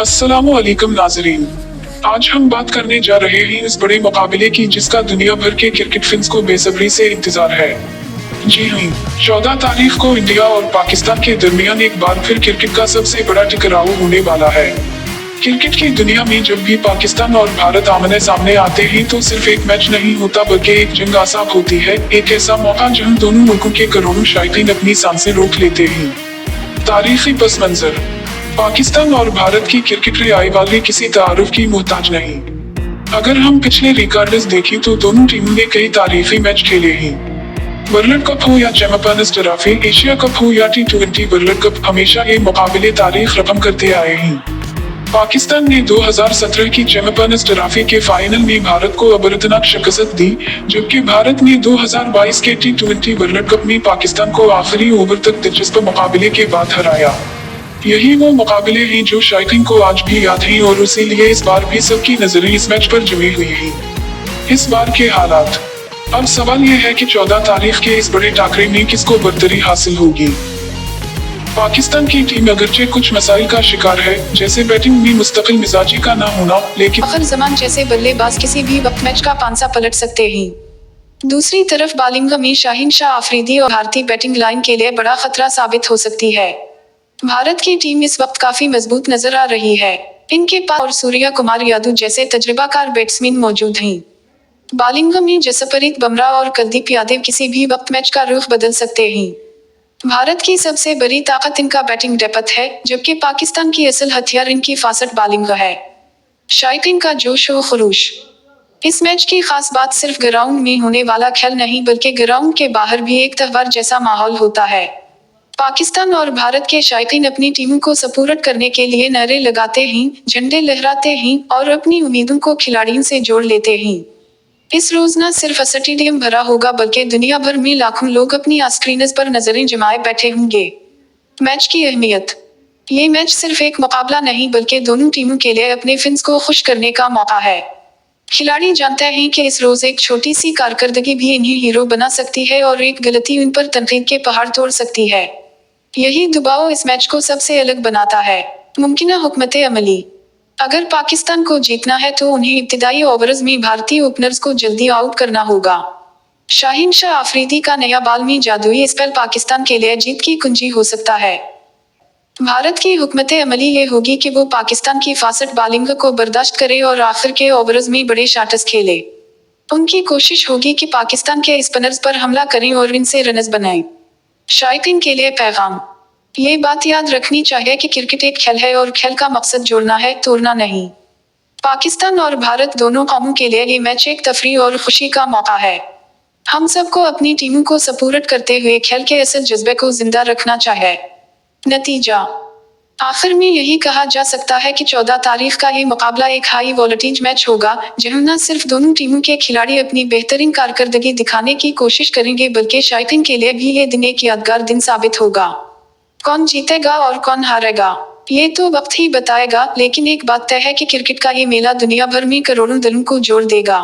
अस्सलामुअलैकुम नाज़रीन। आज हम बात करने जा रहे हैं इस बड़े मुकाबले की जिसका दुनिया भर के क्रिकेट फैंस को बेसब्री से इंतजार है। जी हाँ, 14 तारीख को इंडिया और पाकिस्तान के दरमियान एक बार फिर क्रिकेट का सबसे बड़ा टकराव होने वाला है। क्रिकेट की दुनिया में जब भी पाकिस्तान और भारत आमने सामने आते हैं तो सिर्फ एक मैच नहीं होता बल्कि एक जंग आसाब होती है, एक ऐसा मौका जहां दोनों मुल्कों के करोड़ों शायकीन अपनी सांसें रोक लेते हैं। तारीखी पस मंजर। पाकिस्तान और भारत की क्रिकेट रिवाइवलरी किसी तारुफ की मोहताज नहीं। अगर हम पिछले रिकॉर्ड्स देखें तो दोनों टीमों ने कई तारीखी मैच खेले हैं। वर्ल्ड कप हो या चैंपियंस ट्रॉफी, एशिया कप हो या T20 वर्ल्ड कप, हमेशा ये मुकाबले तारीख रकम करते आए हैं। पाकिस्तान ने 2017 की चैंपियंस ट्रॉफी के फाइनल में भारत को अबरतनाक शिकस्त दी, जबकि भारत ने 2022 के T20 वर्ल्ड कप में पाकिस्तान को आखिरी ओवर तक दिलचस्प मुकाबले के बाद हराया। यही वो मुकाबले हैं जो शायकीन को आज भी याद हैं और इसीलिए इस बार भी सबकी नजरें इस मैच पर जमी हुई हैं। इस बार के हालात। अब सवाल यह है कि 14 तारीख के इस बड़े टाकरे में किसको बरतरी हासिल होगी। पाकिस्तान की टीम अगरचे कुछ मसाइल का शिकार है, जैसे बैटिंग में मुस्तकिल मिजाजी का ना होना, लेकिन फखर जमान जैसे बल्लेबाज किसी भी वक्त मैच का पांसा पलट सकते हैं। दूसरी तरफ बॉलिंग में शाहीन शाह आफरीदी और भारतीय बैटिंग लाइन के लिए बड़ा खतरा साबित हो सकती है। भारत की टीम इस वक्त काफी मजबूत नजर आ रही है। इनके पास और सूर्या कुमार यादव जैसे तजुर्बाकार बैट्समैन मौजूद हैं। बॉलिंग में जसप्रीत बुमराह और कुलदीप यादव किसी भी वक्त मैच का रुख बदल सकते हैं। भारत की सबसे बड़ी ताकत इनका बैटिंग डेप्थ है, जबकि पाकिस्तान की असल हथियार इनकी फास्ट बॉलिंग है। शायकीन का जोश व खरोश। इस मैच की खास बात सिर्फ ग्राउंड में होने वाला खेल नहीं बल्कि ग्राउंड के बाहर भी एक त्योहार जैसा माहौल होता है। पाकिस्तान और भारत के शायकीन अपनी टीमों को सपोर्ट करने के लिए नारे लगाते हैं, झंडे लहराते हैं और अपनी उम्मीदों को खिलाड़ियों से जोड़ लेते हैं। इस रोज न सिर्फ स्टेडियम भरा होगा बल्कि दुनिया भर में लाखों लोग अपनी स्क्रीन्स पर नजरें जमाए बैठे होंगे। मैच की अहमियत। ये मैच सिर्फ एक मुकाबला नहीं बल्कि दोनों टीमों के लिए अपने फैंस को खुश करने का मौका है। खिलाड़ी जानते हैं कि इस रोज एक छोटी सी कारकर्दगी भी इन्हें हीरो बना सकती है और एक गलती उन पर तनकीद के पहाड़ तोड़ सकती है। यही दबाव इस मैच को सबसे अलग बनाता है। मुमकिना हुकमत अमली। अगर पाकिस्तान को जीतना है तो उन्हें इब्तिदाई ओवर्स में भारतीय ओपनर्स को जल्दी आउट करना होगा। शाहीन शाह आफरीदी का नया बॉल में जादुई स्पेल पाकिस्तान के लिए जीत की कुंजी हो सकता है। भारत की हुकमत अमली ये होगी कि वो पाकिस्तान की फास्ट बॉलिंग को बर्दाश्त करे और आखिर के ओवर्स में बड़े शॉट्स खेले। उनकी कोशिश होगी कि पाकिस्तान के स्पिनर्स पर हमला करें और इनसे रन्स बनाएं। शायकीन के लिए पैगाम। ये बात याद रखनी चाहिए कि क्रिकेट एक खेल है और खेल का मकसद जोड़ना है, तोड़ना नहीं। पाकिस्तान और भारत दोनों कौमों के लिए ये मैच एक तफरीह और खुशी का मौका है। हम सबको अपनी टीमों को सपोर्ट करते हुए खेल के असल जज्बे को जिंदा रखना चाहिए। नतीजा। आखिर में यही कहा जा सकता है कि 14 तारीख का ये मुकाबला एक हाई वोल्टेज मैच होगा, जहां न सिर्फ दोनों टीमों के खिलाड़ी अपनी बेहतरीन कारकर्दगी दिखाने की कोशिश करेंगे बल्कि शायकीन के लिए भी ये दिन एक यादगार दिन साबित होगा। कौन जीतेगा और कौन हारेगा ये तो वक्त ही बताएगा, लेकिन एक बात तय है कि क्रिकेट का ये मेला दुनिया भर में करोड़ों दिलों को जोड़ देगा।